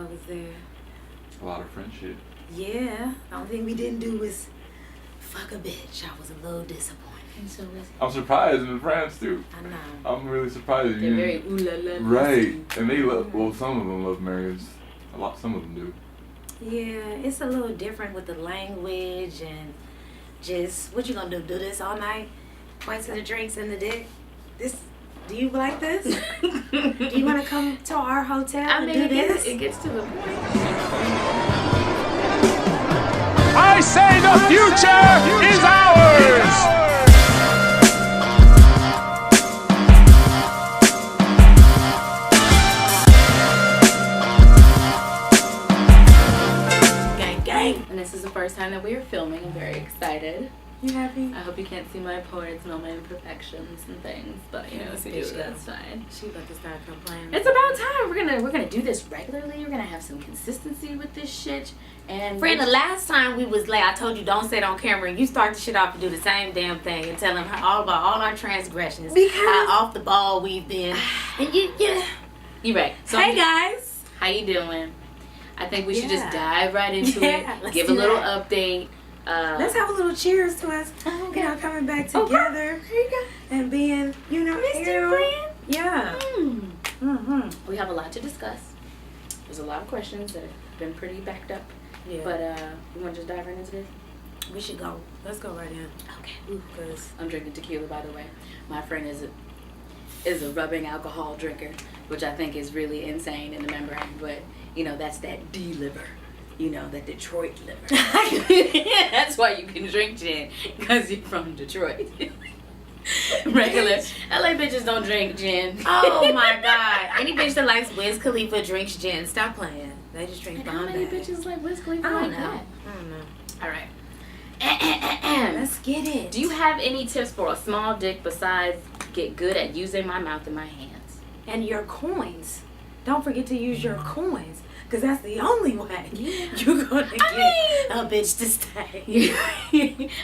I was there. A lot of friendship. Yeah. The only thing we didn't do was fuck a bitch. I was a little disappointed. And so was I'm surprised in France too. I know. I'm really surprised. they're very ooh la la. Right, and they love. Well, some of them love marriage. Some of them do. Yeah, it's a little different with the language and just what you gonna do this all night? Point to the drinks and the dick. This. Do you like this? Do you want to come to our hotel and do this? It gets to the point. I say the future is ours! Gang, gang. And this is the first time that we are filming. I'm very excited. You happy? I hope you can't see my pores and all my imperfections and things, but you know, if you do, that's fine. She about to start complaining. It's about time. We're gonna do this regularly. We're gonna have some consistency with this shit. And Friend, the last time we was late, I told you don't say it on camera, and you start the shit off and do the same damn thing and tell them all about all our transgressions, how off the ball we've been. And you're right. So hey guys, how you doing? I think we should just dive right into it. Give a do little that. update. Let's have a little cheers to us. Okay. You know, coming back together Here you go. and being, you know, Missed you, friend. Yeah. Mm-hmm. We have a lot to discuss. There's a lot of questions that have been pretty backed up. Yeah. But we want to just dive right into this? We should go. Let's go right in. Okay. Because I'm drinking tequila, by the way. My friend is a rubbing alcohol drinker, which I think is really insane in the membrane. But, you know, that's that D liver. You know, that Detroit liver. That's why you can drink gin, because you're from Detroit. Regular LA bitches don't drink gin. oh my God, any bitch that likes Wiz Khalifa drinks gin. Stop playing. They just drink How many Bombay. bitches like Wiz Khalifa I don't like know. that? I don't know. All right. Let's get it. Do you have any tips for a small dick besides get good at using my mouth and my hands? And your coins. Don't forget to use your coins. Because that's the only way you're going to get a bitch to stay.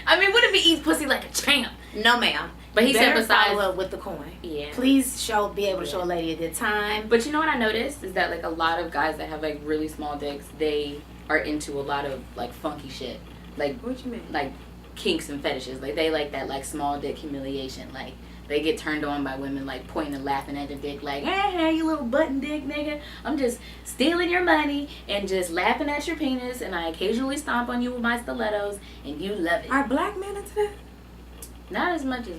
I mean, what if he eats pussy like a champ? No, ma'am. But he said Better besides... follow up with the coin. Yeah. Please be able to show a lady a good time. But you know what I noticed? Is that, like, a lot of guys that have, like, really small dicks, they are into a lot of, like, funky shit. Like... What you mean? Like, kinks and fetishes. Like, they like that, like, small dick humiliation. Like... They get turned on by women, like, pointing and laughing at their dick, like, hey, you little button dick nigga. I'm just stealing your money and just laughing at your penis, and I occasionally stomp on you with my stilettos, and you love it. Are black men into that? Not as much as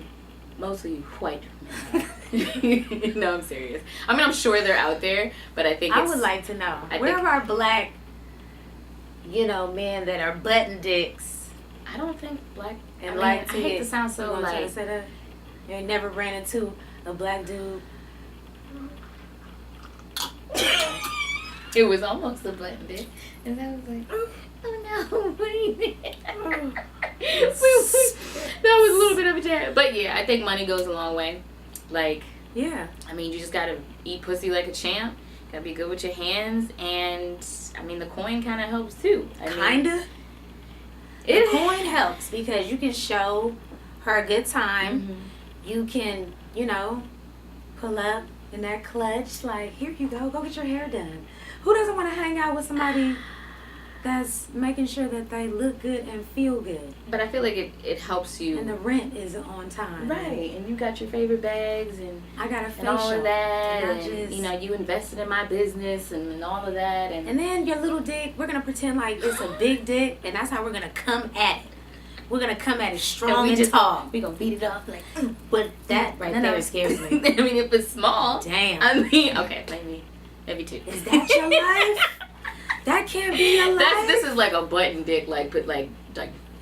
mostly white men. No, I'm serious. I mean, I'm sure they're out there, but I think I would like to know. Where are black, you know, men that are button dicks? I don't think black... And I hate to sound so, you like... try to say that? You ain't never ran into a black dude. It was almost a button dick. And I was like, oh no, what are you doing? That was a little bit of a jab. But yeah, I think money goes a long way. Like, yeah. I mean, you just gotta eat pussy like a champ. Gotta be good with your hands. And, I mean, the coin kind of helps too. Kinda? The coin helps because you can show her a good time. Mm-hmm. You can, you know, pull up in that clutch, like, here you go get your hair done. Who doesn't want to hang out with somebody that's making sure that they look good and feel good? But I feel like it helps you. And the rent is on time. Right, and you got your favorite bags, and I got a facial. And all of that, and you know, you invested in my business and all of that. And then your little dick, we're going to pretend like it's a big dick, and that's how we're going to come at it. We're going to come at it strong and tall. We're going to beat it off like, But that there scares me. I mean, if it's small. Damn. I mean, okay, maybe two. Is that your life? That can't be your life. This is like a button dick, like, put like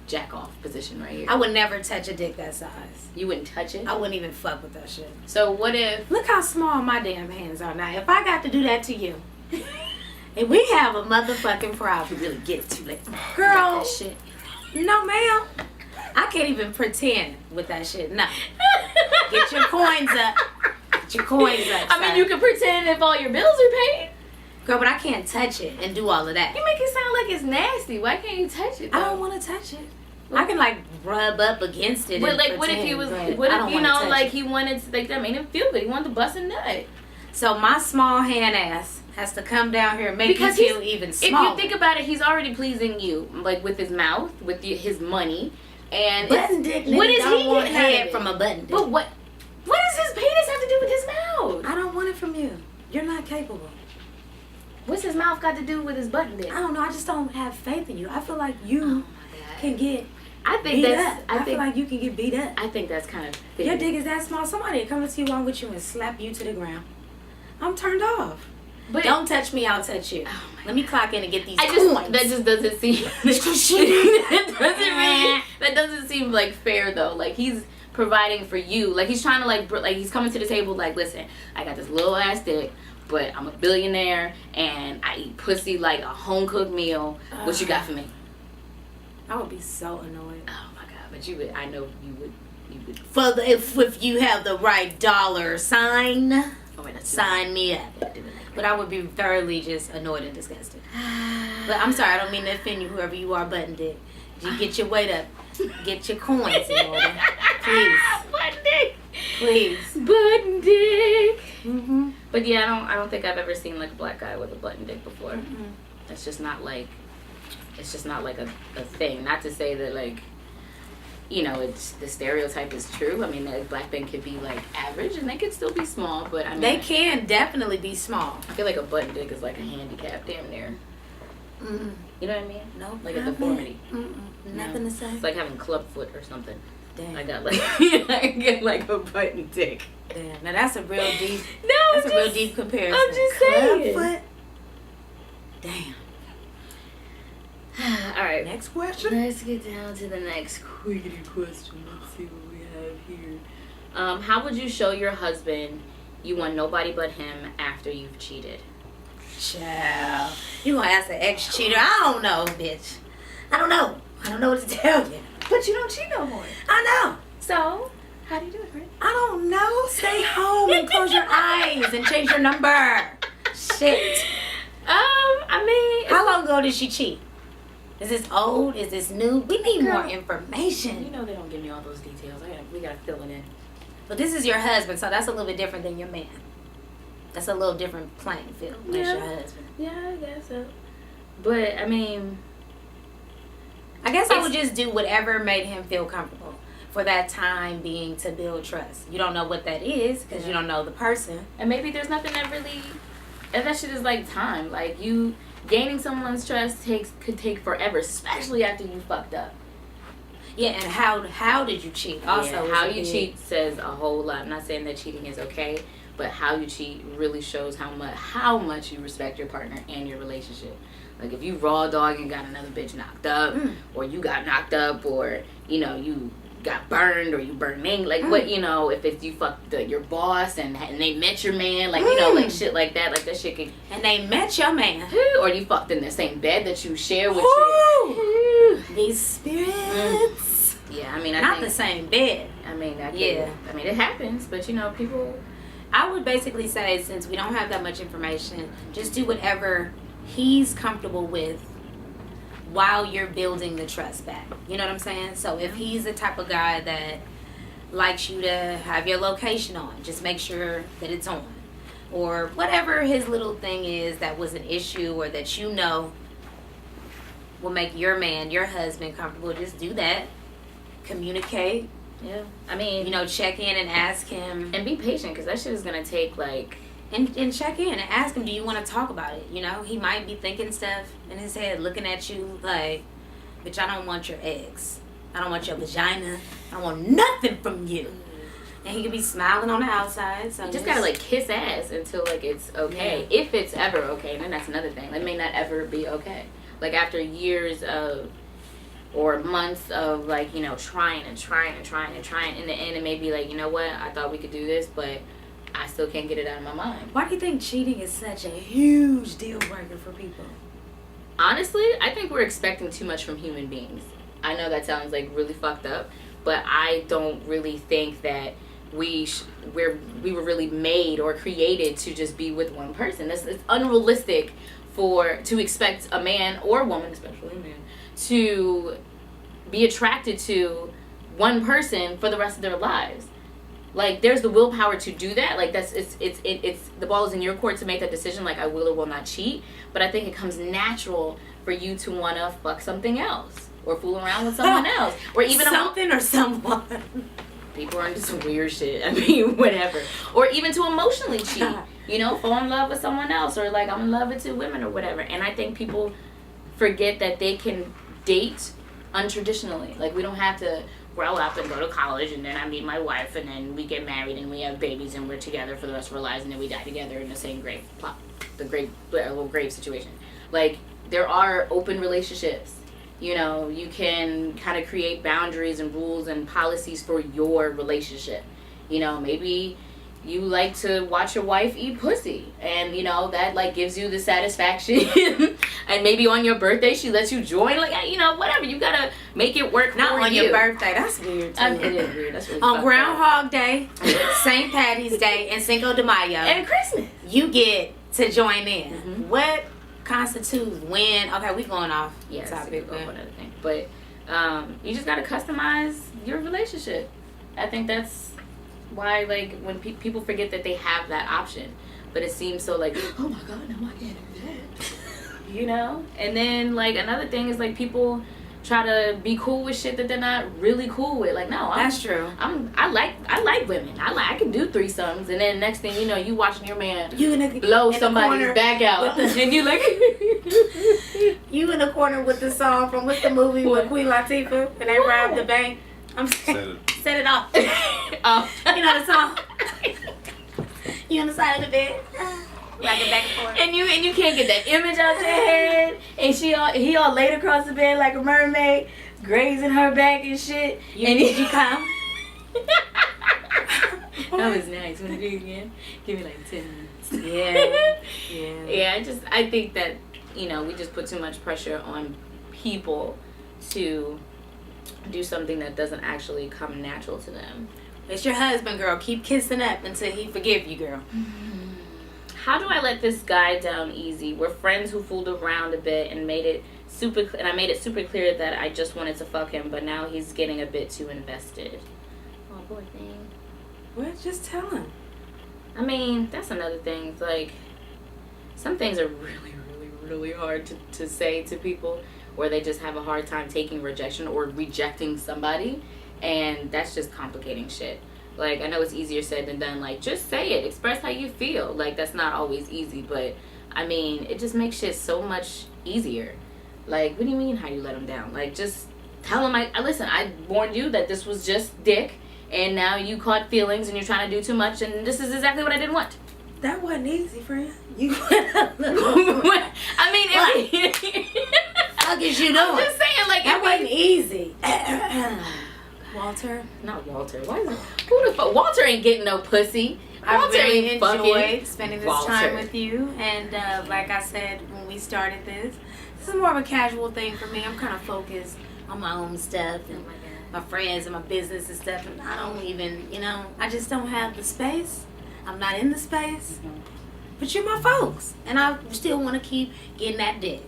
jack off position right here. I would never touch a dick that size. You wouldn't touch it? I wouldn't even fuck with that shit. So what if... Look how small my damn hands are now. If I got to do that to you, and we have a motherfucking problem. You really get it too late. Girl. That shit. No, ma'am. I can't even pretend with that shit. No. Get your coins up. Get your coins up. I mean, you can pretend if all your bills are paid. Girl, but I can't touch it and do all of that. You make it sound like it's nasty. Why can't you touch it, though? I don't want to touch it. I can, like, rub up against it. But, and like, pretend, what if he was... What if, you know, like, he wanted to... Like, that made him feel good. He wanted to bust a nut. So, my small hand ass has to come down here and make Because you feel even if smaller. you think about it, he's already pleasing you, like with his mouth, with his money, and button dick, nigga, what is don't he want getting out head of from it? a button dick. But what does his penis have to do with his mouth? I don't want it from you. You're not capable. What's his mouth got to do with his button dick? I don't know. I just don't have faith in you. I feel like you Oh my God. can get I think beat that's. up. I feel like you can get beat up. I think that's kind of. Your dick is that small. Somebody will come up to you along with you and slap you to the ground. I'm turned off. But Don't touch me. I'll touch you. Oh my Let me clock in and get these that just doesn't seem. that doesn't seem like fair though. Like he's providing for you. Like he's trying to like he's coming to the table like, listen, I got this little ass dick, but I'm a billionaire and I eat pussy like a home cooked meal. What you got for me? I would be so annoyed. Oh my God! But you would. I know you would. You would. For the, if you have the right dollar sign, Oh wait, that's sign me up. But I would be thoroughly just annoyed and disgusted. But I'm sorry, I don't mean to offend you, whoever you are, button dick. You get your weight up. Get your coins in order. Please. Button dick. Please. Button dick. Mm-hmm. But yeah, I don't think I've ever seen like a black guy with a button dick before. Mm-hmm. It's just not like a thing. Not to say that like, you know, it's the stereotype is true. I mean, like, black men could be like average and they could still be small, but I mean, They can definitely be small. I feel like a button dick is like a handicap, damn near. Mm-mm. You know what I mean? No. Like a deformity. Nothing to say. It's like having club foot or something. Damn. I got like I get like a button dick. Damn. Now that's a real deep. No, That's a real deep comparison. I'm just saying. Clubfoot. Damn. All right. Next question. Let's get down to the next quickity question. Let's see what we have here. How would you show your husband you want nobody but him after you've cheated? Child. You gonna ask an ex-cheater? I don't know, bitch. I don't know. I don't know what to tell you. But you don't cheat no more. I know. So, how do you do it, Fred? I don't know. Stay home and close your eyes and change your number. Shit. I mean, How long ago did she cheat? Is this old? Is this new? We need more information. you know they don't give me all those details. We gotta fill it in. But this is your husband, so that's a little bit different than your man. That's a little different playing field. That's Yeah. your husband. Yeah, I guess so. But I mean, I guess I would just do whatever made him feel comfortable for that time being to build trust. You don't know what that is because you don't know the person. and maybe there's nothing that really. And that shit is like time. Like you gaining someone's trust could take forever, especially after you fucked up. Yeah, and how did you cheat? Also, Yeah, is how a you big- cheat says a whole lot. I'm not saying that cheating is okay, but how you cheat really shows how much you respect your partner and your relationship. Like if you raw dog and got another bitch knocked up, or you got knocked up, or you know you got burned or you burning, like what, you know, if it's you fucked your boss and they met your man, like you know, like shit like that, like that shit can. And they met your man. Or you fucked in the same bed that you share with Woo! These spirits. Yeah, I mean, I Not think, the same bed. I mean, Yeah. I mean, it happens, but you know, people. I would basically say, since we don't have that much information, just do whatever he's comfortable with while you're building the trust back. You know what I'm saying? So if he's the type of guy that likes you to have your location on, just make sure that it's on. Or whatever his little thing is that was an issue or that you know will make your man, your husband comfortable, just do that. Communicate. Yeah, I mean, You know, check in and ask him. and be patient because that shit is gonna take like. And check in and ask him, do you want to talk about it? You know, he might be thinking stuff in his head, looking at you like, bitch, I don't want your eggs. I don't want your vagina. I don't want nothing from you. And he could be smiling on the outside. So You just gotta like kiss ass until like it's okay. If it's ever okay, and then that's another thing. It may not ever be okay. Like after years of or months of like, you know, trying, in the end it may be like, you know what, I thought we could do this, but I still can't get it out of my mind. Why do you think cheating is such a huge deal breaker for people? Honestly, I think we're expecting too much from human beings. I know that sounds like really fucked up, but I don't really think that we were really made or created to just be with one person. It's unrealistic to expect a man or a woman, especially a man, to be attracted to one person for the rest of their lives. like, there's the willpower to do that. Like, it's the ball is in your court to make that decision. Like, I will or will not cheat. But I think it comes natural for you to want to fuck something else or fool around with someone else, or even something or someone. People are into some weird shit. I mean, whatever. Or even to emotionally cheat. You know, fall in love with someone else, or like I'm in love with 2 women or whatever. And I think people forget that they can date untraditionally. Like, we don't have to grow up and go to college and then I meet my wife and then we get married and we have babies and we're together for the rest of our lives and then we die together in the same grave plot, little grave situation. Like, there are open relationships. You know, you can kind of create boundaries and rules and policies for your relationship. You know, maybe you like to watch your wife eat pussy and, you know, that like gives you the satisfaction. And maybe on your birthday she lets you join, like, you know, whatever. You gotta make it work. Not for on you. Your birthday. That's weird too. It is weird. That's really on Groundhog Day, St. Patty's Day, and Cinco de Mayo and Christmas, you get to join in. Mm-hmm. What constitutes when? Okay, we going off topic. Go for another thing, but you just gotta customize your relationship. I think that's why, like, when people forget that they have that option, but it seems so like, oh my god, now I can't do that. You know? And then, like, another thing is, like, people try to be cool with shit that they're not really cool with. Like, no, that's true. I like women. I can do threesomes, and then next thing you know, you watching your man in blow somebody's back out, and you like, you in the corner with the song from what's the movie with Queen Latifah and they robbed the bank. I'm saying, set it off. You know the song. You on the side of the bed. Rocking back and forth. And you can't get that image out your head. And he all laid across the bed like a mermaid, grazing her back and shit. Did you come? That was nice. Want to do it again? Give me like 10 minutes. Yeah. I think that, you know, we just put too much pressure on people to do something that doesn't actually come natural to them. It's your husband, girl. Keep kissing up until he forgive you, girl. How do I let this guy down easy? We're friends who fooled around a bit and I made it super clear that I just wanted to fuck him, but now he's getting a bit too invested. Oh, poor thing. Well, just tell him. I mean, that's another thing. It's like, some things are really, really, really hard to say to people, where they just have a hard time taking rejection or rejecting somebody, and that's just complicating shit. Like, I know it's easier said than done. Like, just say it. Express how you feel. Like, that's not always easy, but, I mean, it just makes shit so much easier. Like, what do you mean how you let them down? Like, just tell them, listen, I warned you that this was just dick, and now you caught feelings and you're trying to do too much, and this is exactly what I didn't want. That wasn't easy, friend. You I mean, fuck is you doing? I'm just saying, like, that wasn't easy. Walter? Not Walter. Why is it? Who the fuck? Walter ain't getting no pussy. Walter I really enjoyed spending this time with you. And like I said when we started this is more of a casual thing for me. I'm kind of focused on my own stuff and my friends and my business and stuff. And I don't even, you know, I just don't have the space. I'm not in the space. Mm-hmm. But you're my folks. And I still want to keep getting that dick.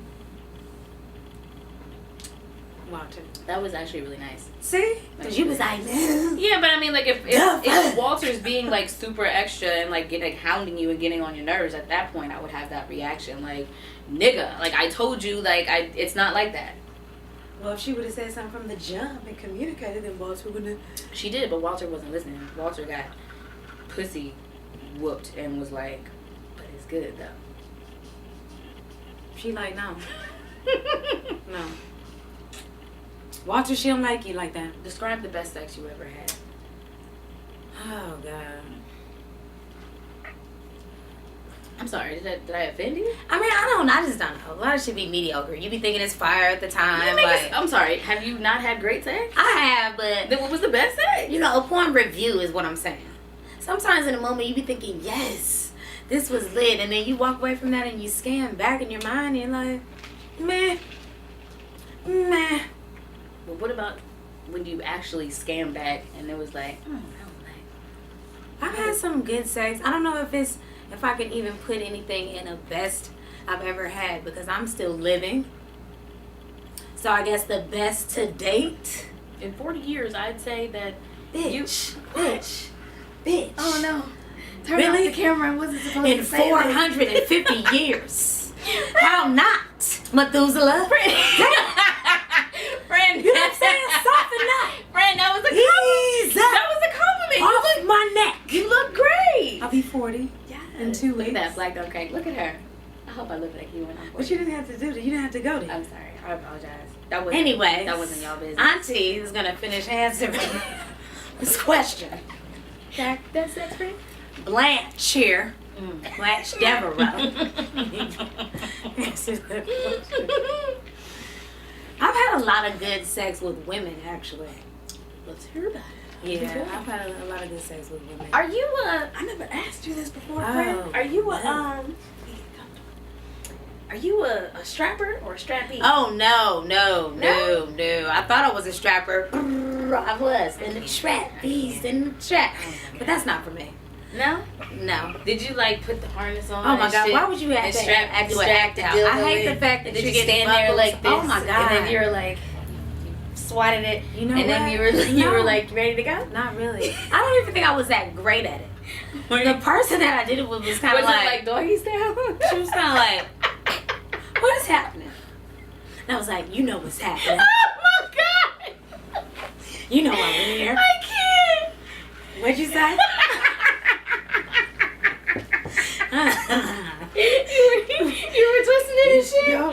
Walter. That was actually really nice. See? Because you was like, yeah, but I mean, like, if Walter's being, like, super extra and, like, hounding you and getting on your nerves, at that point, I would have that reaction. Like, nigga, like, I told you, like, it's not like that. Well, if she would have said something from the jump and communicated, then Walter would have... She did, but Walter wasn't listening. Walter got pussy whooped and was like, but it's good, though. She like, no. No. Walter, she don't like you like that. Describe the best sex you ever had. Oh, God. I'm sorry, did I offend you? I mean, I just don't know. A lot of shit be mediocre. You be thinking it's fire at the time. Like, I'm sorry, have you not had great sex? I have, but... Then what was the best sex? You know, upon review is what I'm saying. Sometimes in a moment you be thinking, yes, this was lit. And then you walk away from that and you scan back in your mind and you're like, meh. Well, what about when you actually scan back and it was like, that was nice. I've had some good sex. I don't know if I can even put anything in a best I've ever had because I'm still living. So I guess the best to date. In 40 years, I'd say that bitch. bitch. Oh no. Turn Really? off the camera. I wasn't supposed In to say that. 450 years. How not, Methuselah? Friend, You know what I'm saying? Soften up. Friend, that was a compliment. Ease That up. was a compliment. Off my neck. You look great. I'll be 40 Yes. in 2 Look weeks. at that black don't crack. Look at her. I hope I look like you when I'm 40. But you didn't have to do that. You didn't have to go there. I'm sorry. I apologize. That wasn't. Anyway, That wasn't y'all business. Auntie is gonna finish answering this question. That's sex friend. Blanche here. Blanche Devereaux. I've had a lot of good sex with women, actually. Let's hear about it. Yeah, I've had a lot of good sex with women. Are you I never asked you this before, friend. Oh, Are you no. Are you a strapper or a strappy? Oh no. I thought I was a strapper. I was in the strap, beast in the strap. But that's not for me. No? No. Did you like put the harness on? Oh my and God! shit Why would you and act strap that? Do an strap act the out. dildo I hate in? the fact that Did you you get stand there like this? Oh my God! And then you were like, you swatted it. You know and then what? you were No. like ready to go. Not really. I don't even think I was that great at it. The person that I did it with was kind Was of it like, like doggy style? she was kind of like, what is happening? And I was like, you know what's happening. Oh my God! You know I'm here. I can't. What'd you say? you were twisting it and shit. Yo,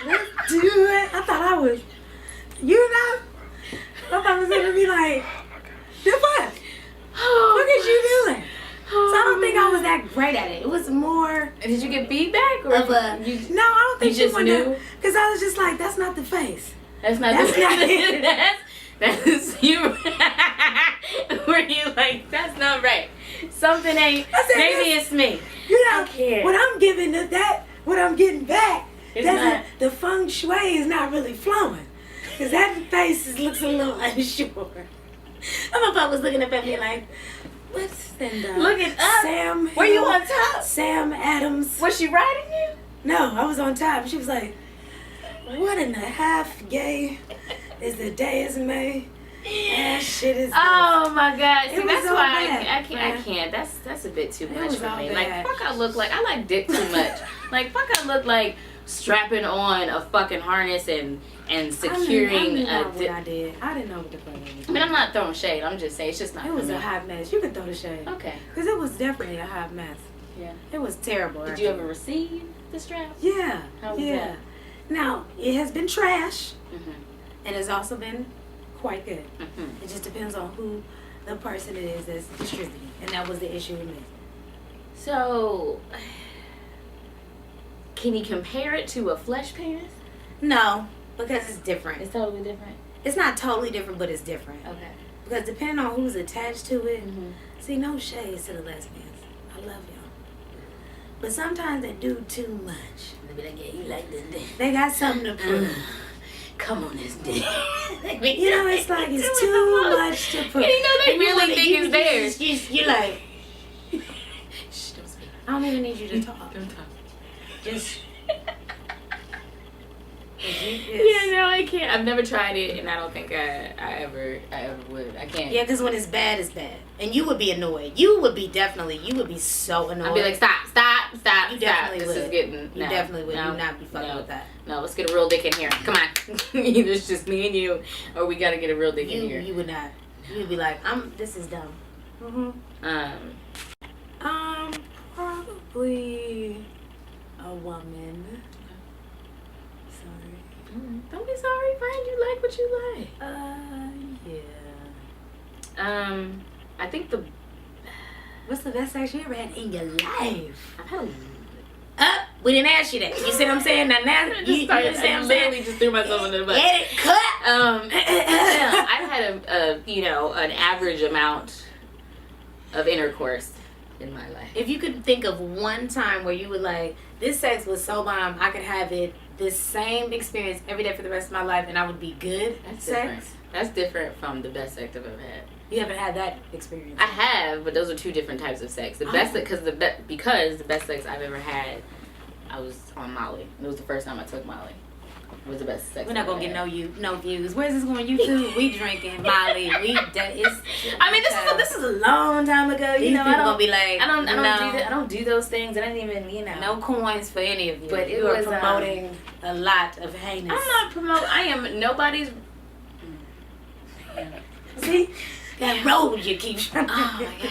let's do it. I thought I was, you know, I thought I was gonna be like, do what? What is you doing? So I don't think I was that great at it. It was more Did you get feedback or of a, you? no, I don't think you she just wanted knew? because I was just like, that's not the face. That's not. That's not it. That's you. Were you like? That's not right. Something ain't. I said, Maybe it's me. You know, I can't. what I'm giving to that, what I'm getting back, It's doesn't, not. the feng shui is not really flowing. Because that face looks a little unsure. I'm about was looking up at me like, what's in the Look it up. Sam Were you Hill- on top? Sam Adams. Was she riding you? No, I was on top. She was like, what in the half gay is the day is May? That shit is Oh my God! See, It was that's all why bad, I can't. I man. can't. That's a bit too much was for all me. bad. Like fuck, I look like I like dick too much. Like fuck, I look like strapping on a fucking harness and securing I knew a. what I did. I didn't know what the fuck I did. I mean, I'm not throwing shade. I'm just saying it's just not. It was for a me. hot mess. You could throw the shade. Okay. Because it was definitely a hot mess. Yeah. It was terrible. Did you ever receive the strap? Yeah. How was yeah. that? Now, it has been trash Mhm. and it's also been quite good. Mhm. It just depends on who the person it is that's distributing. And that was the issue with me. So, can you compare it to a flesh penis? No, because it's different. It's totally different. It's not totally different, but it's different. Okay. Because depending on who's attached to it, Mhm. see, no shades to the lesbians. I love y'all. But sometimes they do too much. They be like, yeah, you like this dick. They got something to prove. Come on, this dick. You know, it's like it's too much to prove. And you know they And you really wanna- think you- it's theirs. You're like, Shh, don't speak. I don't even need you to talk. Don't talk. Just. Yeah, no, I can't. I've never tried it, and I don't think I ever would. I can't. Yeah, because when it's bad, it's bad. And you would be annoyed. You would be so annoyed. I'd be like, stop. You Stop. definitely This would. is getting. You no, definitely would. No, You would not be fucking no, with that. No, let's get a real dick in here. Come on. Either it's just me and you, or we gotta get a real dick in here. You would not. You'd be like, this is dumb. Probably a woman. Sorry. Don't be sorry, friend. You like what you like. Yeah. I think the What's the best sex you ever had in your life? I've had a We didn't ask you that. You see what I'm saying? Now I you started, understand I what I'm literally saying? just threw myself under the bus. Get it cut. I've had an average amount of intercourse in my life. If you could think of one time where you were like, this sex was so bomb, I could have this same experience every day for the rest of my life, and I would be good at That's sex. different. That's different from the best sex I've ever had. You haven't had that experience. I have, but those are two different types of sex. The best because the best sex I've ever had, I was on Molly. It was the first time I took Molly. was the best sex. We're not I've gonna ever get had. no views. Where's this going? YouTube? We drinking Molly. It's. I mean, this is a long time ago. These You know, people I don't gonna be like, I don't no, I don't do those things. I didn't even, you know. no coins for any of you. But it you are was, promoting a lot of heinous. I'm not promoting. I am nobody's. See that road you keep trying. Oh my god.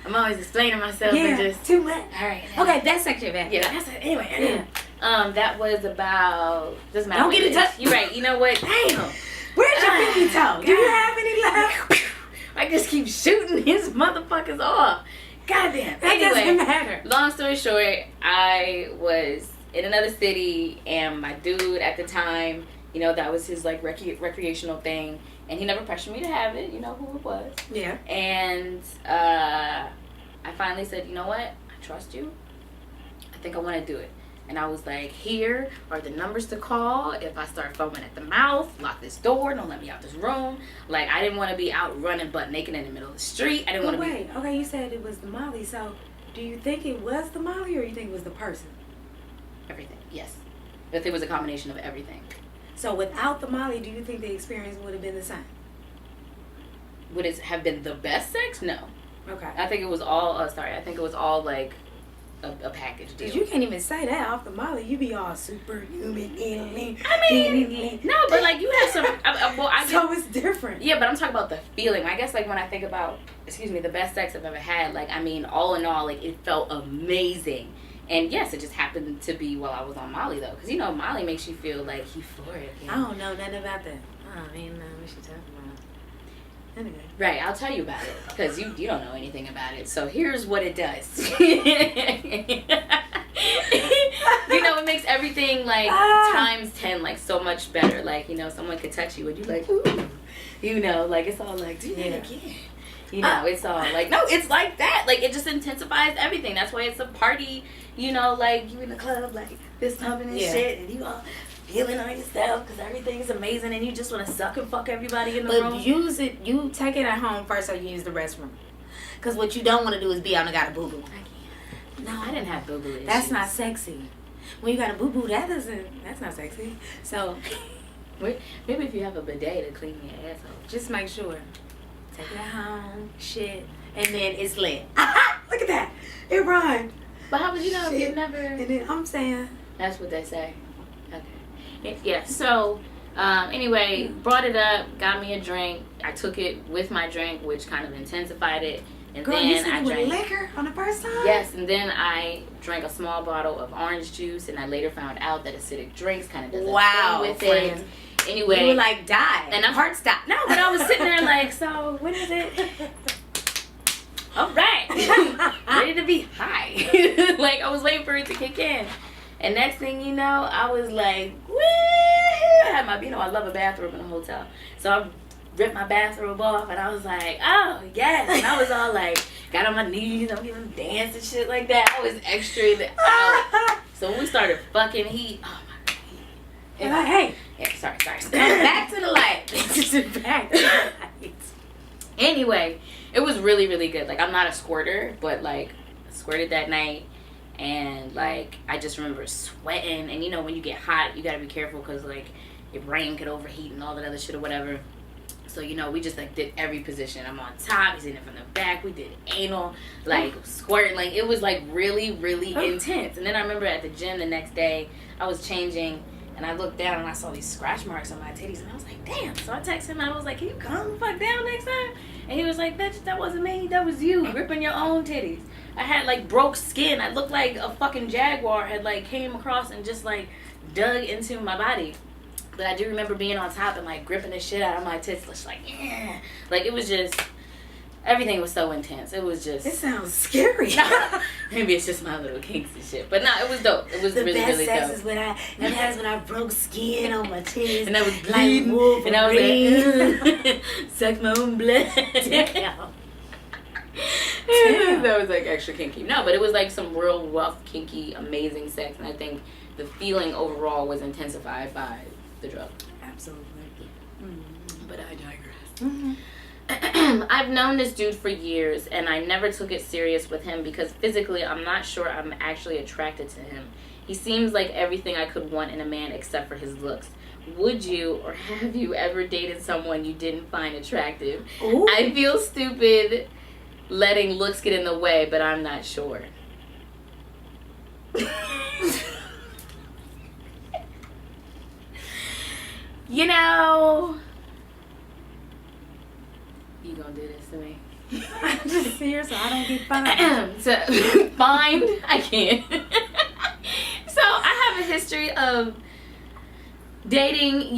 I'm always explaining myself Yeah, and just. too much. All right. Okay, that's section back. Yeah, that's it. Anyway. That was about. Doesn't matter. Don't get it touched. You're right. You know what? Damn. Where's your pinky toe? Do you have any left? I just keep shooting his motherfuckers off. Goddamn. That doesn't Anyway, matter. long story short, I was in another city, and my dude at the time, you know, that was his like recreational thing, and he never pressured me to have it. You know who it was. Yeah. And I finally said, you know what? I trust you. I think I want to do it. And I was like, here are the numbers to call. If I start foaming at the mouth, lock this door, don't let me out this room. Like, I didn't want to be out running butt naked in the middle of the street. I didn't want to be... Wait, okay, you said it was the Molly, so do you think it was the Molly or you think it was the person? Everything, yes. I think it was a combination of everything. So without the Molly, do you think the experience would have been the same? Would it have been the best sex? No. Okay. I think it was all, I think it was all, like, a package deal. Because you can't even say that off the Molly. You be all superhuman. I mean, no, but, like, you have some... So it's different. Yeah, but I'm talking about the feeling. I guess, like, when I think about, the best sex I've ever had, like, I mean, all in all, like, it felt amazing. And, yes, it just happened to be while I was on Molly, though. Because, you know, Molly makes you feel, like, euphoric. I don't know nothing about that. I don't even know what you're talking about. Anyway. Right, I'll tell you about it. Because you don't know anything about it. So, here's what it does. You know, it makes everything, like, times 10, like, so much better. Like, you know, someone could touch you and you're like, ooh. You know, like, it's all like, do that again. You know, it's all like, no, it's like that. Like, it just intensifies everything. That's why it's a party, you know, like, you in the club, like, fist pumping and shit, and you all feeling on yourself because everything's amazing, and you just want to suck and fuck everybody in the room. But you take it at home first or you use the restroom. Because what you don't want to do is be out and got a boo-boo. No, I didn't have boo-boo issues. That's not sexy. When you got a boo-boo, that's not sexy. So, maybe if you have a bidet to clean your asshole. just make sure. Take it at home, shit, and then it's lit. Look at that. It rhymed. But how would you know if you never... And then I'm saying... That's what they say. Okay. Yeah, so, anyway, brought it up, got me a drink. I took it with my drink, which kind of intensified it. And Girl, then you said I you drank... with liquor on the first time? Yes, and then I drank a small bottle of orange juice, and I later found out that acidic drinks kind of does a thing with friend. it. Anyway, You were like, die. and I'm heart stop. No, but I was sitting there like, so what is it? All right, ready to be high. Like, I was waiting for it to kick in, and next thing you know, I was like, woo! I had my, I love a bathrobe in a hotel, so I ripped my bathrobe off, and I was like, oh yes, and I was all like, got on my knees, I'm giving dance and shit like that. I was extra out. So when we started fucking, oh my god, And like, hey, yeah, sorry. back to the light. Back to the light. Anyway, it was really, really good. Like, I'm not a squirter, but, like, I squirted that night, and, like, I just remember sweating, and, you know, when you get hot, you gotta be careful, because, like, your brain could overheat and all that other shit or whatever. So, you know, we just, like, did every position. I'm on top, he's in it from the back, we did anal, like, squirting, like, it was, like, really, really intense. And then I remember at the gym the next day, I was changing, and I looked down and I saw these scratch marks on my titties, and I was like, damn. So I texted him and I was like, can you calm the fuck down next time? And he was like, bitch, that wasn't me, that was you ripping your own titties. I had like broke skin. I looked like a fucking jaguar had like came across and just like dug into my body. But I do remember being on top and like gripping the shit out of my tits, just like, yeah. Like, it was just, everything was so intense. It was just... It sounds scary. Maybe it's just my little kinks and shit. But no, it was dope. It was the really, really best dope. sex is when I broke skin on my titties. And I was like bleeding. Wolverine. And I was like, suck my own blood. Damn. That was like extra kinky. No, but it was like some real rough, kinky, amazing sex. And I think the feeling overall was intensified by the drug. Absolutely. But I digress. Mm-hmm. I've known this dude for years, and I never took it serious with him because physically I'm not sure I'm actually attracted to him. He seems like everything I could want in a man except for his looks. Would you or have you ever dated someone you didn't find attractive? Ooh. I feel stupid letting looks get in the way, but I'm not sure. You know, you gonna do this to me? I'm just here so I don't get fined. So, fined? I can't. So I have a history of dating,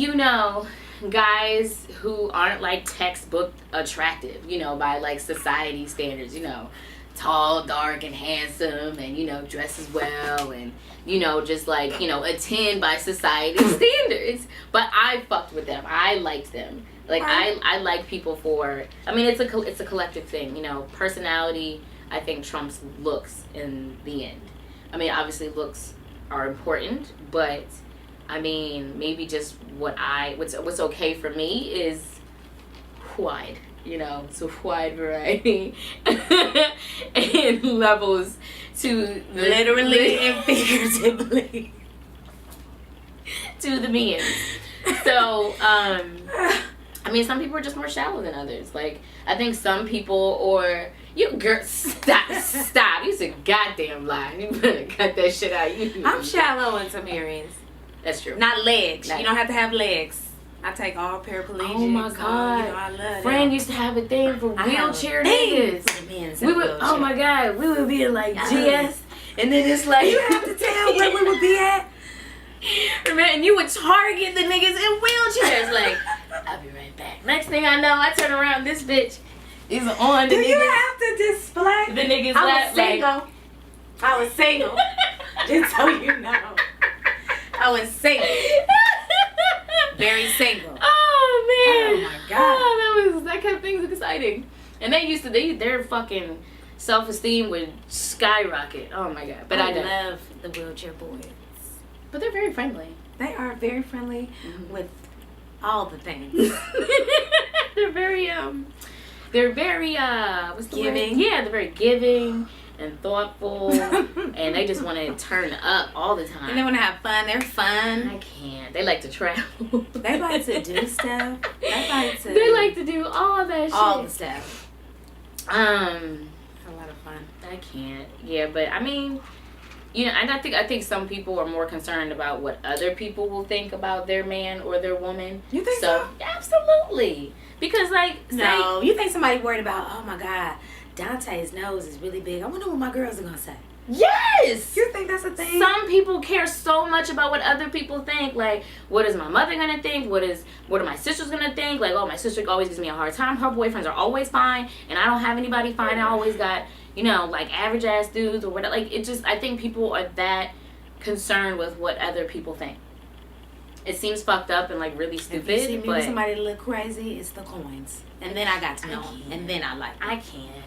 guys who aren't like textbook attractive, by like society standards, tall, dark, and handsome, and dresses well, and just like attend by society standards. But I fucked with them. I liked them. Like I like people for. I mean, it's a collective thing. Personality I think trumps looks in the end. I mean, obviously looks are important, but I mean maybe just what's okay for me is wide. So wide variety and levels to Literally and figuratively to the means. So, I mean, some people are just more shallow than others. Like, I think some people, or you girl, stop. You said goddamn lie. You better cut that shit out. I'm shallow in some areas. That's true. Not legs. You don't have to have legs. I take all paraplegics. Oh my god! I love Friend them. used to have a thing for wheelchair Thing niggas. for the men's We would. wheelchair. Oh my god! We would be in like GS, and then it's like You have to tell where we would be at. and you would target the niggas in wheelchairs. Like, I'll be right back. Next thing I know, I turn around. This bitch is on the Do niggas. you have to display? The niggas I lap, was single. I was single. Just so you know. I was single. Very single. Oh man! Oh my god! Oh, that kept things exciting. And their fucking self-esteem would skyrocket. Oh my god! But I don't. love the wheelchair boys. But they're very friendly. They are very friendly with all the things. They're very what's the Giving. word? Yeah, they're very giving and thoughtful, and they just want to turn up all the time. And they want to have fun. They're fun. I can't. They like to travel. They like to do stuff. They like to do all that shit. all the stuff. A lot of fun. I can't. Yeah, but I mean, and I think some people are more concerned about what other people will think about their man or their woman. You think so? Absolutely. Because No, you think somebody worried about, oh my god, Dante's nose is really big. I wonder what my girls are going to say. Yes! You think that's a thing? Some people care so much about what other people think. Like, what is my mother gonna think? What are my sisters gonna think? Like, oh, my sister always gives me a hard time. Her boyfriends are always fine, and I don't have anybody fine. I always got, like average ass dudes or whatever. Like, I think people are that concerned with what other people think. It seems fucked up and like really stupid. If you see me but with somebody that look crazy, it's the coins. And then I got to know them. And then I like them. I can't.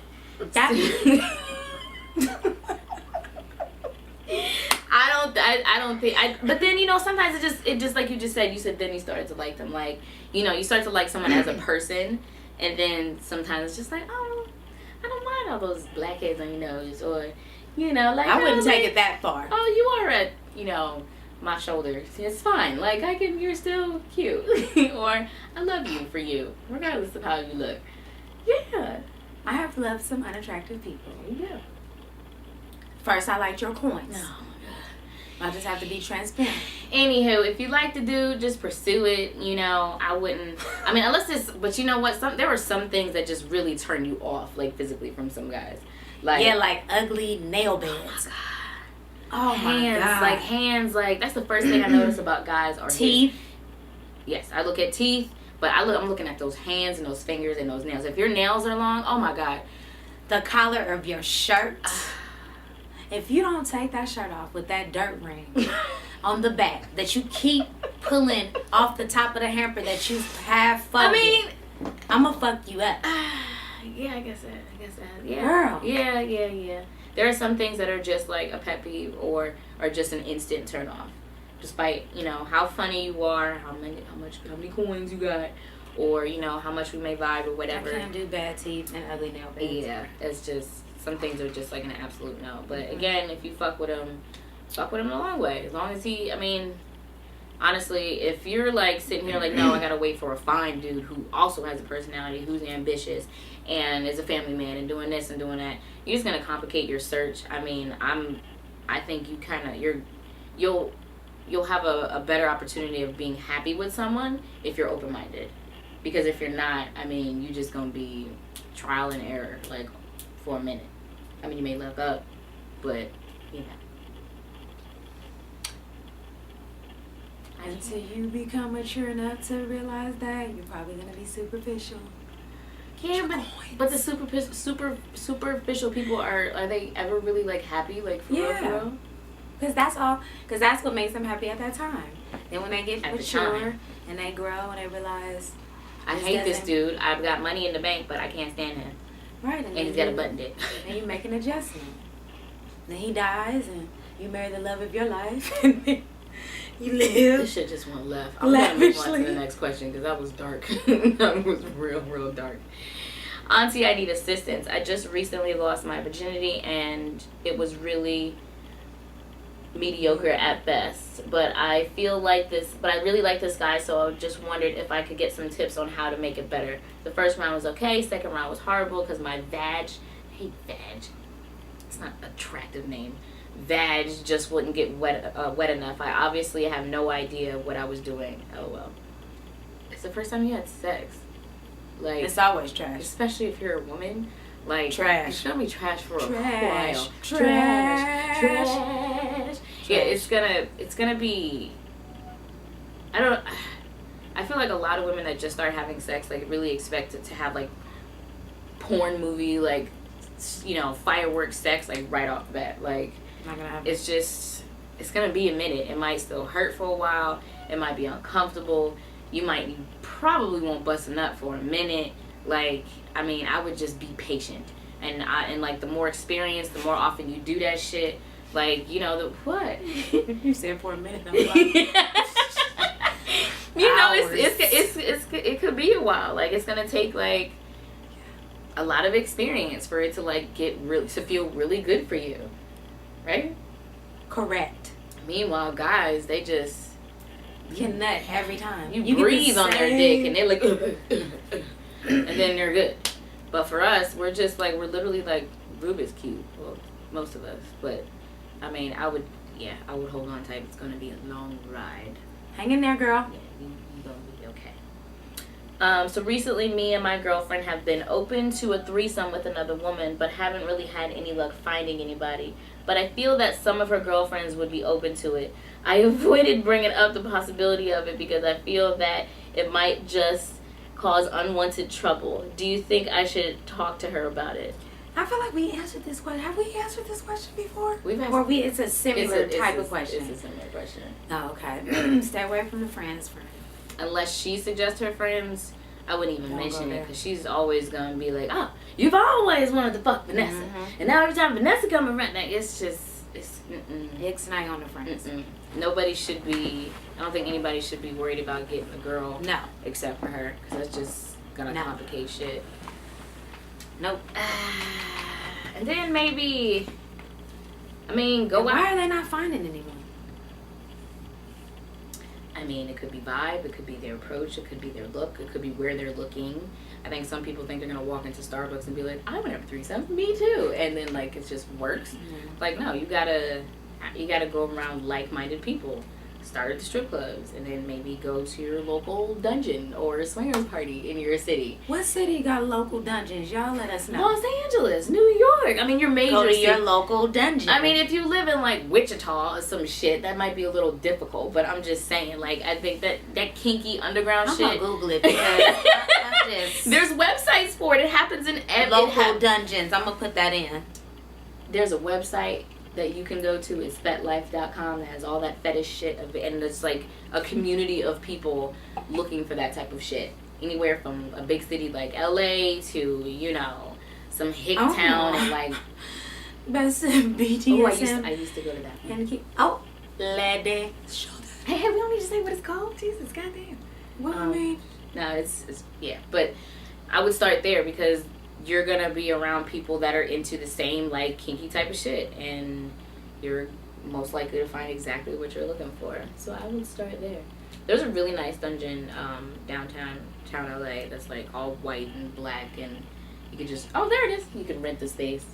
I don't think but then sometimes it just like you said then you started to like them, like you start to like someone as a person, and then sometimes it's just like, oh, I don't mind all those blackheads on your nose, or like I wouldn't take it that far. oh, you are at my shoulder, it's fine, like you're still cute or I love you for you regardless of how you look. Yeah, I have loved some unattractive people. yeah. First, I liked your coins. No. I just have to be transparent. Anywho, if you like the dude, just pursue it. I wouldn't. I mean, unless it's. But you know what? There were some things that just really turn you off, like physically, from some guys. Like like ugly nail beds. Oh hands, my god. like hands, like that's the first thing I notice about guys are teeth. Yes, I look at teeth, but I'm looking at those hands and those fingers and those nails. If your nails are long, oh my god, the collar of your shirt. If you don't take that shirt off with that dirt ring on the back that you keep pulling off the top of the hamper that you have folded, I mean, I'm gonna fuck you up. Yeah, I guess that. Yeah. Girl. Yeah. There are some things that are just like a pet peeve or just an instant turn off. Despite, how funny you are, how many coins you got, or, how much we may vibe or whatever. I can't do bad teeth and ugly nail beds. Yeah, it's just, some things are just like an absolute no. But again, if you fuck with them, fuck with him the long way. As long as he, I mean, honestly, if you're like sitting here like, no, I gotta wait for a fine dude who also has a personality, who's ambitious, and is a family man, and doing this and doing that, you're just gonna complicate your search. I mean, I think you kind of, you'll have a better opportunity of being happy with someone if you're open-minded. Because if you're not, I mean, you're just gonna be trial and error, like, for a minute. I mean, you may look up, but, you know. Until you become mature enough to realize that, you're probably gonna be superficial. Yeah, but the superficial people are they ever really like happy, like for real, for real? Because that's what makes them happy at that time. Then when they get At the mature time. and they grow and they realize, I hate this dude. I've got money in the bank, but I can't stand him. right, And he's got a button dick. And you make an adjustment. Then he dies and you marry the love of your life. And then you live. This shit just went left. I'm gonna move on to lavishly. the next question because that was dark. That was real dark. Auntie, I need assistance. I just recently lost my virginity and it was really mediocre at best. But I really like this guy, so I just wondered if I could get some tips on how to make it better. The first round was okay, second round was horrible because my I hate vag. It's not an attractive name. Vag just wouldn't get wet enough. I obviously have no idea what I was doing. LOL. It's the first time you had sex. Like, It's always trash. especially if you're a woman. Like, Trash. It's gonna be trash for a Trash. while. Trash. Yeah, it's gonna be. I feel like a lot of women that just start having sex like really expect it to have like porn movie like, you know, fireworks sex like right off the bat. Like, Not gonna happen. it's gonna be a minute. It might still hurt for a while. It might be uncomfortable. You probably won't bust a nut for a minute. Like, I mean, I would just be patient. And like the more experience, the more often you do that shit. Like, you know, what? You said for a minute. I'm like, You know, Hours. it could be a while. Like, it's gonna take like a lot of experience for it to like to feel really good for you, right? correct. Meanwhile, guys, they just Can nut every time. you get the breathe on their same- dick and they're like, and then they're good. But for us, we're literally like Rubik's Cube. Well, most of us. But I mean, I would hold on tight. It's gonna be a long ride. Hang in there, girl. Yeah, you gonna be okay. So recently, me and my girlfriend have been open to a threesome with another woman, but haven't really had any luck finding anybody. But I feel that some of her girlfriends would be open to it. I avoided bringing up the possibility of it because I feel that it might just cause unwanted trouble. Do you think I should talk to her about it? I feel like we answered this question. Have we answered this question before? We've asked- It's a similar type of question. It's a similar question. Oh, okay. Stay away from the friends. Unless she suggests her friends, I wouldn't even Don't mention go it there. because she's always gonna be like, "Oh, you've always wanted to fuck Vanessa," Mm-hmm. and now every time Vanessa come around, like, it's mm-mm. Ixnay on the friends. Mm-mm. Nobody should be. I don't think anybody should be worried about getting a girl No. except for her because that's just gonna No. complicate shit. Nope. And then maybe, I mean, go Why out. are they not finding anyone? I mean, it could be vibe, it could be their approach, it could be their look, it could be where they're looking. I think some people think they're gonna walk into Starbucks and be like, "I want to have a threesome, me too," and then like it just works. Like, no, you gotta go around like-minded people. Start at the strip clubs, and then maybe go to your local dungeon or swingers party in your city. What city got local dungeons? Y'all let us know. Los Angeles, New York. I mean, your major Go to city. your local dungeon. I mean, if you live in like Wichita or some shit, that might be a little difficult. But I'm just saying, like, I think that kinky underground I'm shit. gonna Google it because I just There's websites for it. It happens in every local dungeons. I'm gonna put that in. There's a website that you can go to. It's fetlife.com that has all that fetish shit of it, and it's like a community of people looking for that type of shit. Anywhere from a big city like LA to, you know, some hick Oh. town and like Best BDSM. I used to go to that. Lady. Hey, we don't need to say what it's called. Jesus, goddamn. What I mean? No, it's yeah, but I would start there because you're gonna be around people that are into the same like kinky type of shit, and you're most likely to find exactly what you're looking for. So I would start there. There's a really nice dungeon downtown LA that's like all white and black, and you could just, oh, there it is. You can rent the space.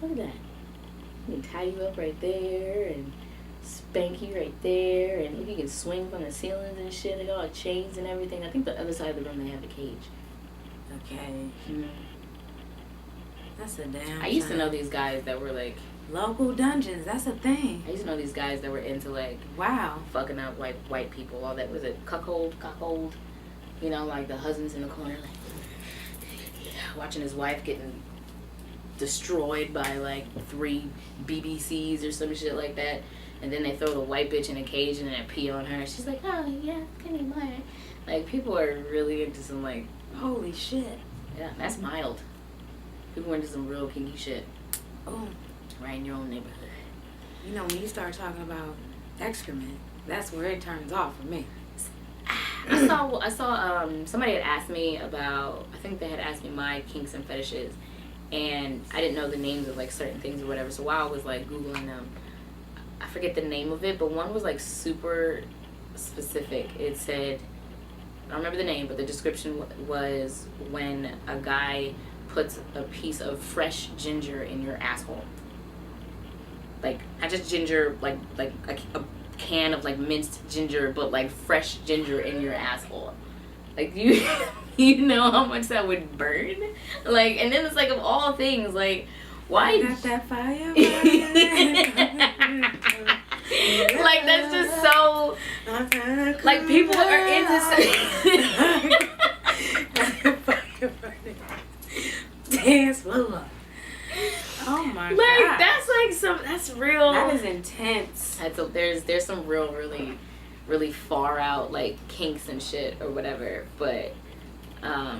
Look at that. You can tie you up right there and spank you right there, and you can swing from the ceilings and shit. They got all chains and everything. I think the other side of the room they have a cage. Okay. That's a damn. I used to know these guys that were like local dungeons. That's a thing. I used to know these guys that were into like wow, fucking up white people. All that was it cuckold. You know, like the husband's in the corner, like watching his wife getting destroyed by like 3 BBCs or some shit like that, and then they throw the white bitch in a cage and then they pee on her. She's like, oh yeah, give me mine. Like people are really into some like holy shit. Yeah, that's mild. People are into some real kinky shit. Oh, right in your own neighborhood. You know, when you start talking about excrement, that's where it turns off for me. I saw somebody had asked me about, I think they had asked me my kinks and fetishes, and I didn't know the names of like certain things or whatever. So while I was like Googling them, I forget the name of it, but one was like super specific. It said, I don't remember the name, but the description was when a guy puts a piece of fresh ginger in your asshole. Like, not just ginger, like a can of like minced ginger, but like fresh ginger in your asshole. Like you know how much that would burn? Like, and then it's like of all things, like why I got that fire? Like that's just so like people are into dance floor. Oh my god. Like that's real. That is intense. There's some real really far out like kinks and shit or whatever, but I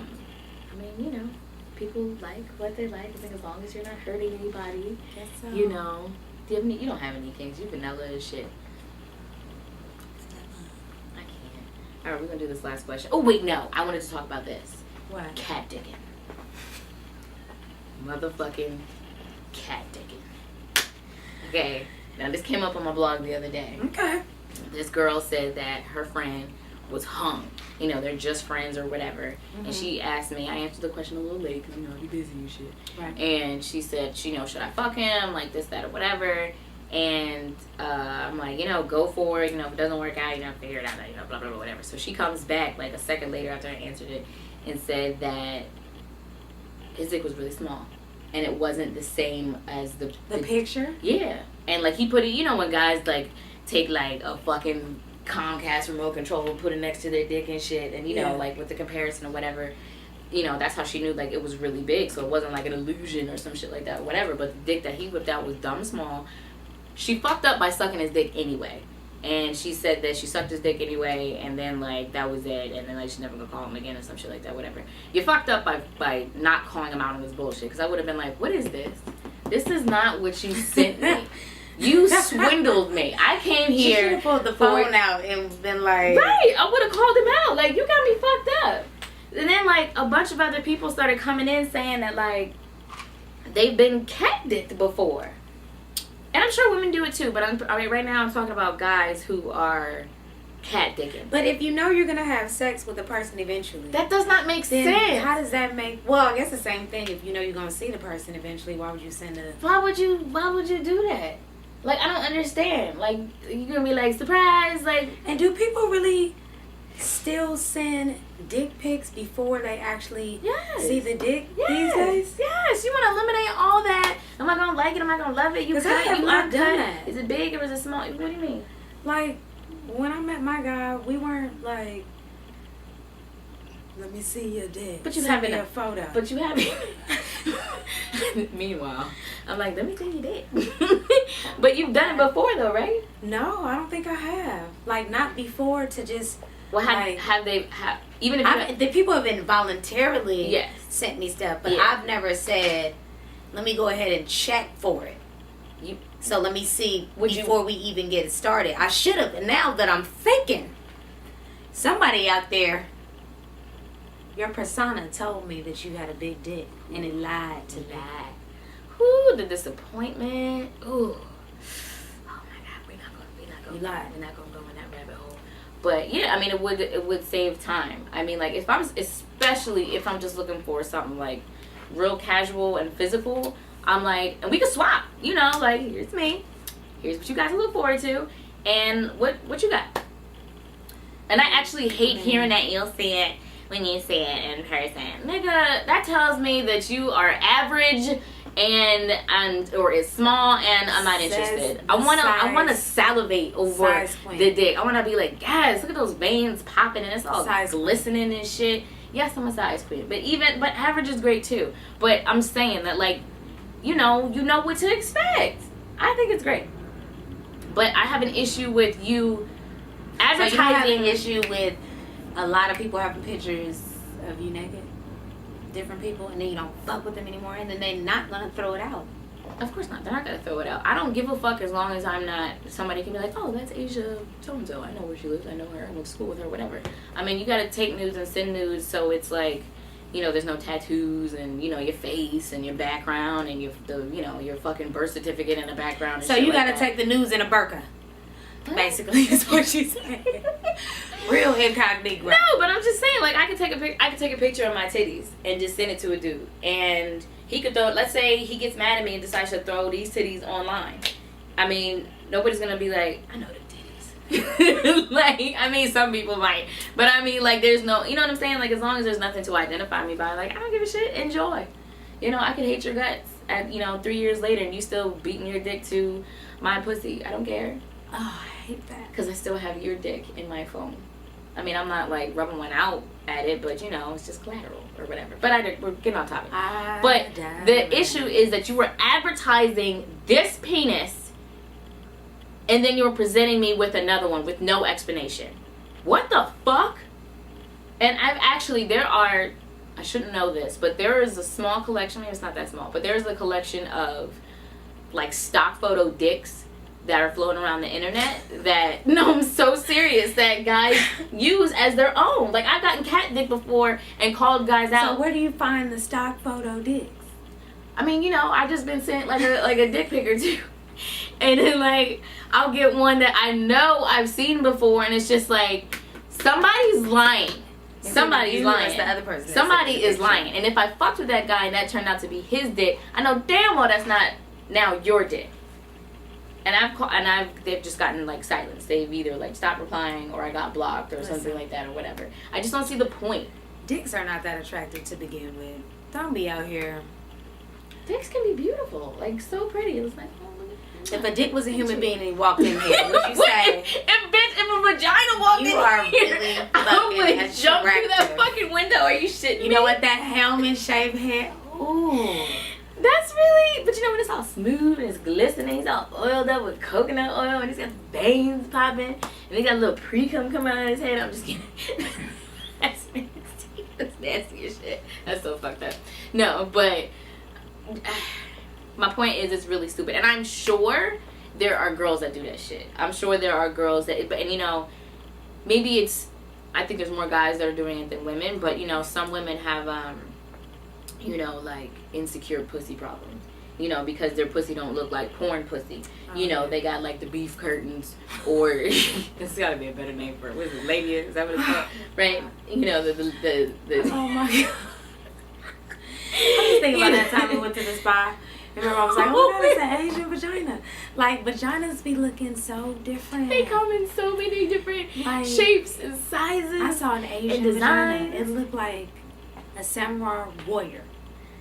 mean, you know, people like what they like. I think as long as you're not hurting anybody, Guess so. you know. You don't have any kinks. You vanilla as shit. I can't. All right, we're gonna do this last question. Oh wait, no, I wanted to talk about this. What? Cat dicking. Motherfucking cat dicking. Okay, now this came up on my blog the other day. Okay. This girl said that her friend was hung. You know, they're just friends or whatever. Mm-hmm. And she asked me, I answered the question a little late because, you know, I'd be busy and shit. Right. And she said, you know, should I fuck him? Like this, that, or whatever. And I'm like, you know, go for it. You know, if it doesn't work out, you know, figure it out. You know, blah, blah, blah, whatever. So she comes back like a second later after I answered it and said that his dick was really small. And it wasn't the same as the picture? Yeah. And like he put it, you know, when guys like take like a fucking Comcast remote control and put it next to their dick and shit, and you know, like with the comparison or whatever, you know, that's how she knew like it was really big, so it wasn't like an illusion or some shit like that, whatever. But the dick that he whipped out was dumb small. She fucked up by sucking his dick anyway, and she said that she sucked his dick anyway, and then like that was it, and then like she's never gonna call him again or some shit like that, whatever. You fucked up by not calling him out on this bullshit, because I would have been like, what is this? This is not what you sent me. You swindled me. I came here. She should have pulled the phone out and been like... Right. I would have called him out. Like, you got me fucked up. And then, like, a bunch of other people started coming in saying that, like, they've been cat-dicked before. And I'm sure women do it, too. But, I mean, right now I'm talking about guys who are cat-dicking. But if you know you're going to have sex with a person eventually... That does not make sense. How does that make... Well, I guess the same thing. If you know you're going to see the person eventually, why would you send a... Why would you do that? Like, I don't understand. Like, you're gonna be like, surprise, like... And do people really still send dick pics before they actually see the dick these days? Yes, you want to eliminate all that. Am I gonna like it? Am I gonna love it? You cut, I've done that. Is it big or is it small? What do you mean? Like, when I met my guy, we weren't like... Let me see your dick. But you Send haven't me a photo. But you haven't. Meanwhile, I'm like, let me see your dick. But you've done it before, though, right? No, I don't think I have. Like, not before to just. Well, have they even if the people have been voluntarily sent me stuff, but I've never said, let me go ahead and check for it. So let me see before we even get started. I should have, and now that I'm thinking, somebody out there. Your persona told me that you had a big dick, and it lied to me. Ooh, the disappointment. Ooh. go. You lied. We're not gonna go in that rabbit hole. But yeah, I mean, it would save time. I mean, like especially if I'm just looking for something like real casual and physical, I'm like, and we could swap. You know, like here's me, here's what you guys look forward to, and what you got. And I actually hate hearing that you'll see it when you see it in person. Nigga, that tells me that you are average and or is small and I'm not interested. I wanna salivate over the dick. I wanna be like, guys, look at those veins popping and it's all glistening and shit. Yes, I'm a size queen. But average is great too. But I'm saying that, like, you know what to expect. I think it's great. But I have an issue with you advertising. So you have an issue with a lot of people having pictures of you naked, different people, and then you don't fuck with them anymore, and then they're not gonna throw it out. Of course not. They're not gonna throw it out. I don't give a fuck as long as I'm not. Somebody can be like, oh, that's Asia so and so. I know where she lives. I know her. I went to school with her. Whatever. I mean, you gotta take nudes and send nudes, so it's like, you know, there's no tattoos and, you know, your face and your background and your fucking birth certificate in the background. And so shit you like gotta that. take the nudes in a burqa. Basically, is what she's saying. Real incognito. No, but I'm just saying, like, I could take a picture of my titties and just send it to a dude, and he could throw. Let's say he gets mad at me and decides to throw these titties online. I mean, nobody's gonna be like, I know the titties. Like, I mean, some people might, but I mean, like, there's no, you know what I'm saying? Like, as long as there's nothing to identify me by, like, I don't give a shit. Enjoy. You know, I could hate your guts at 3 years later, and you still beating your dick to my pussy. I don't care. Oh, I hate that. Because I still have your dick in my phone. I mean, I'm not, like, rubbing one out at it, but, you know, it's just collateral or whatever. But we're getting on topic. But the issue is that you were advertising this penis, and then you were presenting me with another one with no explanation. What the fuck? And I shouldn't know this, but there is a small collection, maybe it's not that small, but there's a collection of, like, stock photo dicks that are floating around the internet that, no, I'm so serious, that guys use as their own. Like, I've gotten cat dick before and called guys out. So where do you find the stock photo dicks? I mean, you know, I just been sent like a dick pic or two. And then, like, I'll get one that I know I've seen before, and it's just like, somebody's lying. Somebody's lying. The other person. Somebody is lying. And if I fucked with that guy and that turned out to be his dick, I know damn well that's not now your dick. And they've just gotten, like, silenced. They've either, like, stopped replying or I got blocked or something like that or whatever. I just don't see the point. Dicks are not that attractive to begin with. Don't be out here. Dicks can be beautiful, like, so pretty. It's like, oh, look at If a dick was a human being and he walked in here, would you say? If a vagina walked You in are here, really I would fucking jump through that attractive. fucking window. Are you shitting You me? know what? That helmet shaped head. Ooh. That's really, but you know when it's all smooth and it's glistening, he's all oiled up with coconut oil and he's got veins popping and he got a little pre-cum coming out of his head. I'm just kidding. That's nasty. That's nasty as shit. That's so fucked up. No, but my point is, it's really stupid. And I'm sure there are girls that do that shit. I'm sure there are girls that, and you know, maybe I think there's more guys that are doing it than women, but you know, some women have, you know, like, insecure pussy problems, you know, because their pussy don't look like porn pussy. You know, they got, like, the beef curtains, or it's gotta be a better name for it. What is it, labia? Is that what it's called? Right? You know, the Oh my god. I was thinking about that time we went to the spa. Remember, I was like, oh my god, it's an Asian vagina. Like, vaginas be looking so different. they come in so many different Like, shapes and sizes. I saw an Asian designs. vagina. It looked like a samurai warrior.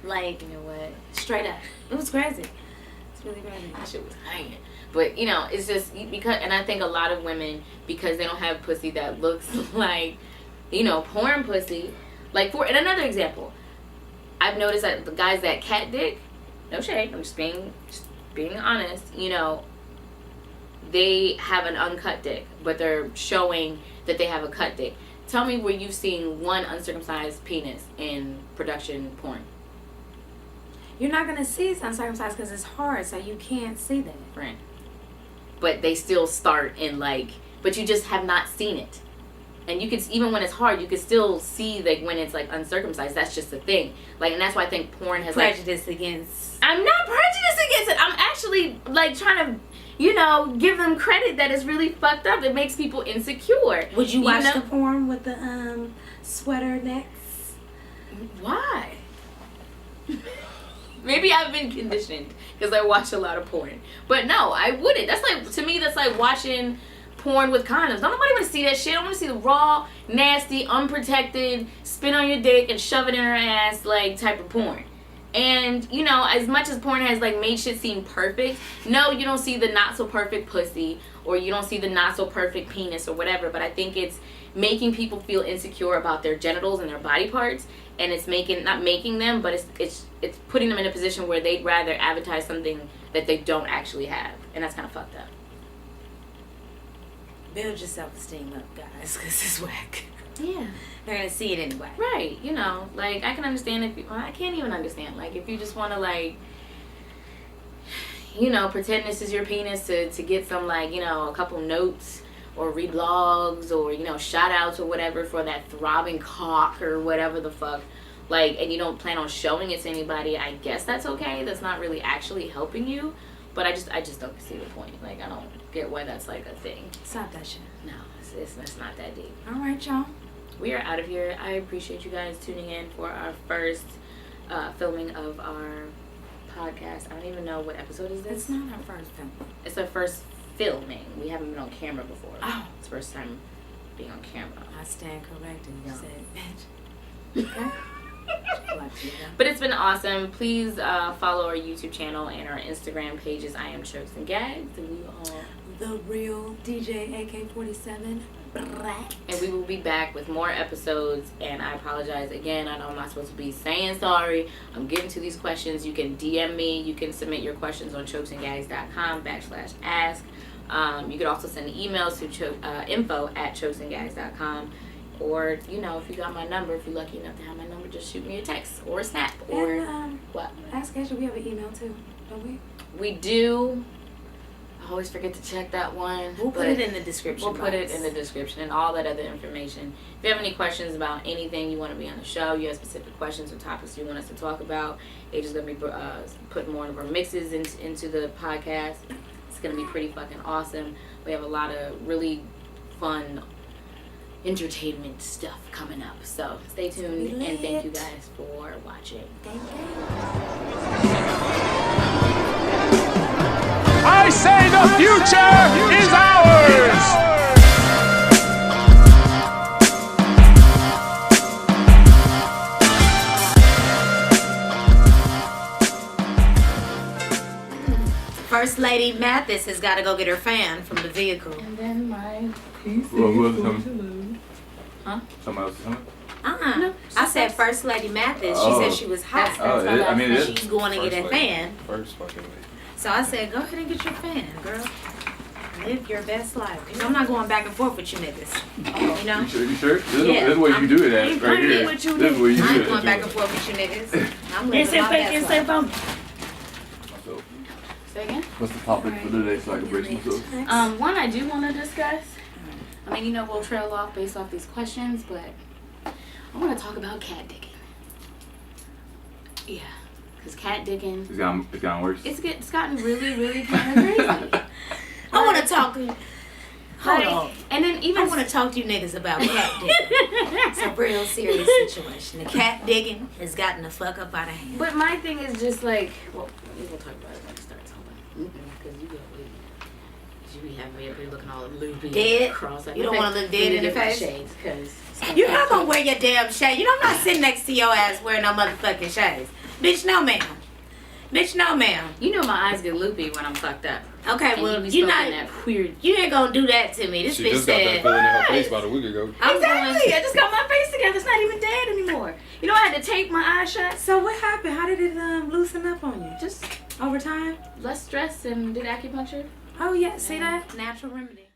Like, You know what? straight up. It was crazy. It's really crazy. That shit was hanging. But, you know, it's just because, and I think a lot of women, because they don't have pussy that looks like, you know, porn pussy. Like, and another example, I've noticed that the guys that cat dick, no shade, I'm just being honest, you know, they have an uncut dick, but they're showing that they have a cut dick. Tell me where you've seen one uncircumcised penis in production porn. You're not going to see it's uncircumcised because it's hard, so you can't see that. Friend. But they still start in, like, but you just have not seen it. And you could, even when it's hard, you could still see, like, when it's, like, uncircumcised. That's just the thing. Like, and that's why I think porn has, Prejudice against... I'm not prejudiced against it. I'm actually, like, trying to you know, give them credit that is really fucked up. It makes people insecure. Would you watch know? the porn with the sweater necks? Why? Maybe I've been conditioned because I watch a lot of porn. But no, I wouldn't. That's like, to me, that's like watching porn with condoms. Don't nobody want to see that shit. I want to see the raw, nasty, unprotected, spin on your dick and shove it in her ass, like, type of porn. And, you know, as much as porn has, like, made shit seem perfect, no, you don't see the not-so-perfect pussy, or you don't see the not-so-perfect penis or whatever, but I think it's making people feel insecure about their genitals and their body parts, and it's not making them, but it's putting them in a position where they'd rather advertise something that they don't actually have, and that's kind of fucked up. Build your self-esteem up, guys, because it's whack. Yeah. They're going to see it anyway. Right, you know, like, I can understand I can't even understand, like, if you just want to, like, you know, pretend this is your penis to get some, like, you know, a couple notes, or read blogs, or, you know, shout outs or whatever for that throbbing cock or whatever the fuck, like, and you don't plan on showing it to anybody, I guess that's okay. That's not really actually helping you, but I just don't see the point. Like, I don't get why that's, like, a thing. Stop that shit. No, it's not that deep. All right, y'all. We are out of here. I appreciate you guys tuning in for our first filming of our podcast. I don't even know what episode is this. It's not our first film. It's our first filming. We haven't been on camera before. Oh. It's the first time being on camera. I stand corrected. You Yeah. said, bitch. Okay. But it's been awesome. Please follow our YouTube channel and our Instagram pages. I am Chokes and Gags. And we are The Real DJ AK-47. And we will be back with more episodes. And I apologize again. I know I'm not supposed to be saying sorry. I'm getting to these questions. You can DM me. You can submit your questions on chokesandgags.com/ask. You could also send emails to info@chokesandgags.com. Or, you know, if you got my number, if you're lucky enough to have my number, just shoot me a text or a snap. Or And, what? Ask Asia, we have an email too, don't we? We do. I always forget to check that one. We'll put it in the description. We'll put it in the description and all that other information. If you have any questions about anything, you want to be on the show, you have specific questions or topics you want us to talk about, Asia's going to be putting more of our mixes into the podcast. It's going to be pretty fucking awesome. We have a lot of really fun entertainment stuff coming up. So stay tuned and thank you guys for watching. Thank you. I say the future is ours! First Lady Mathis has got to go get her fan from the vehicle. And then my piece. Well, who else is coming? Huh? Somebody else is coming? No, I said First Lady Mathis. She Oh. said she was hot. Oh, I mean, it is. She's going to get a fan. First fucking lady. So I said, go ahead and get your fan, girl. Live your best life. Cause I'm not going back and forth with you niggas. You know? You sure? This Yeah. is where you do it at, right here. with you This is where you I do ain't it. going back and forth with you niggas. I'm living my best life. So, Say again? what's the topic for today so I can brace myself? One I do want to discuss. I mean, you know, we'll trail off based off these questions, but I want to talk about cat dicking. Yeah, because cat dicking, It's gotten worse. it's gotten really, really kind of crazy. I want to talk. Hold Like, on. and then even I want to talk to you niggas about cat digging. It's a real serious situation. The cat digging has gotten the fuck up out of hand. But my thing is just like, well, we'll talk about it when it starts. Hold on, because you be having me up here looking all loopy, Dead? cross. You don't wanna look dead in the face? Shades, cause You're not gonna wear your damn shade. You know I'm not sitting next to your ass wearing no motherfucking shades. Bitch, no ma'am. Bitch, no ma'am. you know my eyes get loopy when I'm fucked up. Okay, And well, you be you're smoking not. that weird. You ain't gonna do that to me. This She bitch just got that said. feeling in her face about a week ago. Exactly. I just got my face together. It's not even dead anymore. You know, I had to tape my eyes shut. So what happened? How did it loosen up on you? Just Over time? less stress and did acupuncture. Oh yeah, see that? Natural remedy.